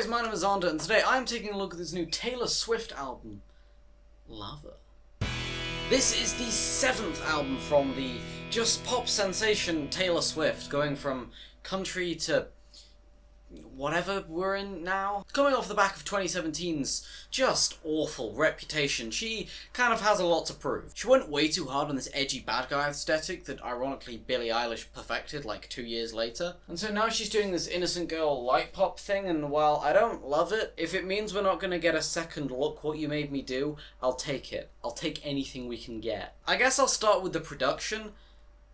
guys, my name is Zonda, and today I'm taking a look at this new Taylor Swift album, Lover. This is the 7th album from the just pop sensation Taylor Swift, going from country to whatever we're in now. Coming off the back of 2017's just awful reputation, she kind of has a lot to prove. She went way too hard on this edgy bad guy aesthetic that ironically Billie Eilish perfected like 2 years later. And so now she's doing this innocent girl light pop thing, and while I don't love it, if it means we're not gonna get a second Look What You Made Me Do, I'll take it. I'll take anything we can get. I guess I'll start with the production.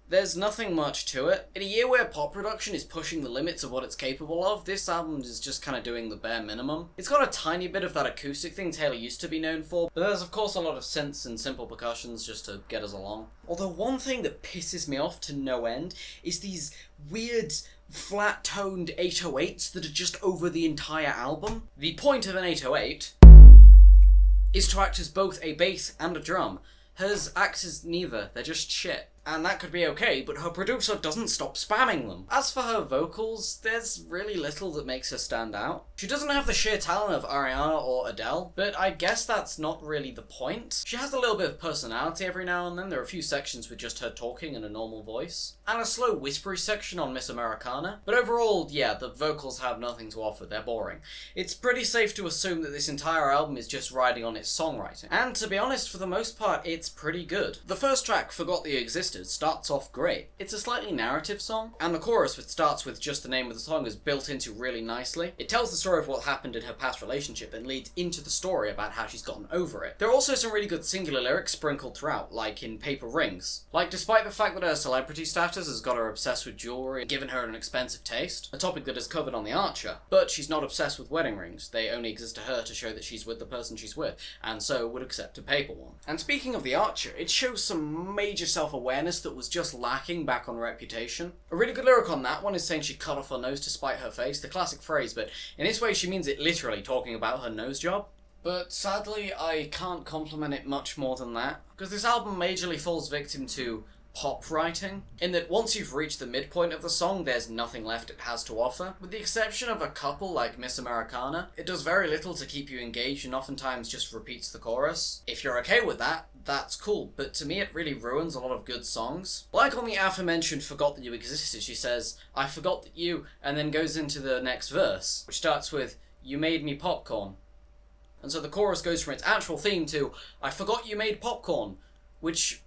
There's nothing much to it. In a year where pop production is pushing the limits of what it's capable of, this album is just kind of doing the bare minimum. It's got a tiny bit of that acoustic thing Taylor used to be known for, but there's of course a lot of synths and simple percussions just to get us along. Although one thing that pisses me off to no end is these weird flat-toned 808s that are just over the entire album. The point of an 808 is to act as both a bass and a drum. Hers acts as neither, they're just shit. And that could be okay, but her producer doesn't stop spamming them. As for her vocals, there's really little that makes her stand out. She doesn't have the sheer talent of Ariana or Adele, but I guess that's not really the point. She has a little bit of personality every now and then. There are a few sections with just her talking in a normal voice, and a slow whispery section on Miss Americana. But overall, yeah, the vocals have nothing to offer, they're boring. It's pretty safe to assume that this entire album is just riding on its songwriting. And to be honest, for the most part, it's pretty good. The first track, Forgot That You Existed, starts off great. It's a slightly narrative song, and the chorus, which starts with just the name of the song, is built into really nicely. It tells the story of what happened in her past relationship and leads into the story about how she's gotten over it. There are also some really good singular lyrics sprinkled throughout, like in Paper Rings. Like, despite the fact that her celebrity status has got her obsessed with jewelry and given her an expensive taste, a topic that is covered on The Archer, but she's not obsessed with wedding rings. They only exist to her to show that she's with the person she's with, and so would accept a paper one. And speaking of The Archer, it shows some major self-awareness that was just lacking back on Reputation. A really good lyric on that one is saying she cut off her nose to spite her face, the classic phrase, but in this way she means it literally, talking about her nose job. But sadly, I can't compliment it much more than that, because this album majorly falls victim to pop writing, in that once you've reached the midpoint of the song, there's nothing left it has to offer. With the exception of a couple like Miss Americana, it does very little to keep you engaged and oftentimes just repeats the chorus. If you're okay with that, that's cool, but to me it really ruins a lot of good songs. Like on the aforementioned Forgot That You Existed, she says, "I forgot that you," and then goes into the next verse, which starts with, "You made me popcorn." And so the chorus goes from its actual theme to, "I forgot you made popcorn," which,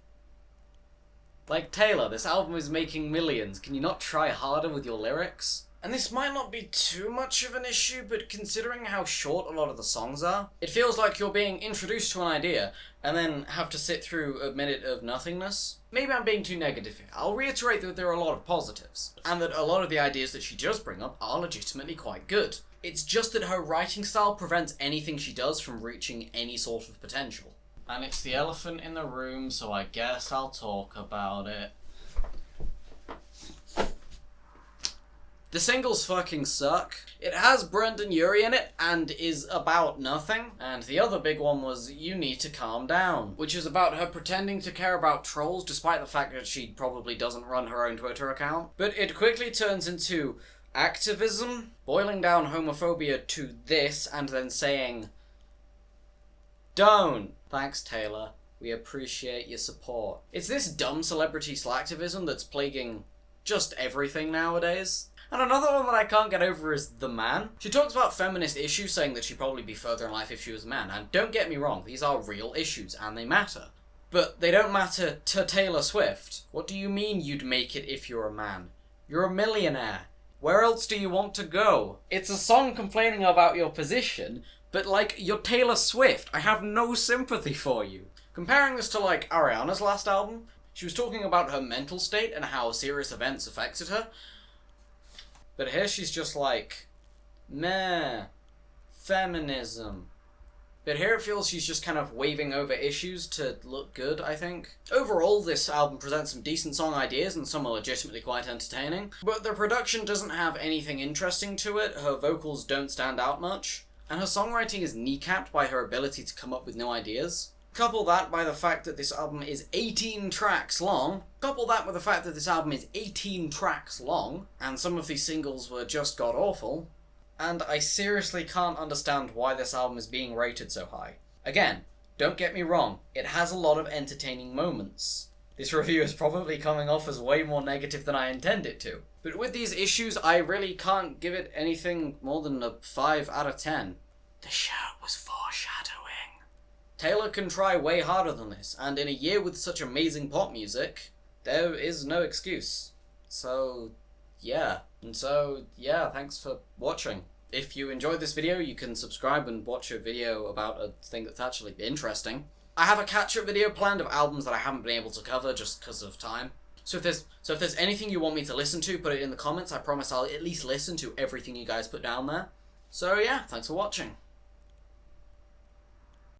like, Taylor, this album is making millions. Can you not try harder with your lyrics? And this might not be too much of an issue, but considering how short a lot of the songs are, it feels like you're being introduced to an idea and then have to sit through a minute of nothingness. Maybe I'm being too negative here. I'll reiterate that there are a lot of positives, and that a lot of the ideas that she does bring up are legitimately quite good. It's just that her writing style prevents anything she does from reaching any sort of potential. And it's the elephant in the room, so I guess I'll talk about it. The singles fucking suck. It has Brendan Urie in it, and is about nothing. And the other big one was You Need to Calm Down, which is about her pretending to care about trolls despite the fact that she probably doesn't run her own Twitter account. But it quickly turns into activism, boiling down homophobia to this, and then saying, "Don't." Thanks, Taylor. We appreciate your support. It's this dumb celebrity slacktivism that's plaguing just everything nowadays. And another one that I can't get over is The Man. She talks about feminist issues, saying that she'd probably be further in life if she was a man. And don't get me wrong, these are real issues, and they matter. But they don't matter to Taylor Swift. What do you mean you'd make it if you're a man? You're a millionaire. Where else do you want to go? It's a song complaining about your position, but like, you're Taylor Swift. I have no sympathy for you. Comparing this to like Ariana's last album, she was talking about her mental state and how serious events affected her. But here she's just like, meh, feminism. But here it feels she's just kind of waving over issues to look good, I think. Overall, this album presents some decent song ideas and some are legitimately quite entertaining. But the production doesn't have anything interesting to it, her vocals don't stand out much, and her songwriting is kneecapped by her ability to come up with new ideas. Couple that by the fact that this album is 18 tracks long. Couple that with the fact that this album is 18 tracks long, and some of these singles were just god-awful. and I seriously can't understand why this album is being rated so high. Again, don't get me wrong, it has a lot of entertaining moments. This review is probably coming off as way more negative than I intend it to. But with these issues, I really can't give it anything more than a 5 out of 10. The shirt was foreshadowing. Tailor can try way harder than this, and in a year with such amazing pop music, there is no excuse. So, yeah. Thanks for watching. If you enjoyed this video, you can subscribe and watch a video about a thing that's actually interesting. I have a catch-up video planned of albums that I haven't been able to cover just because of time. So if there's anything you want me to listen to, put it in the comments. I promise I'll at least listen to everything you guys put down there. So yeah, thanks for watching.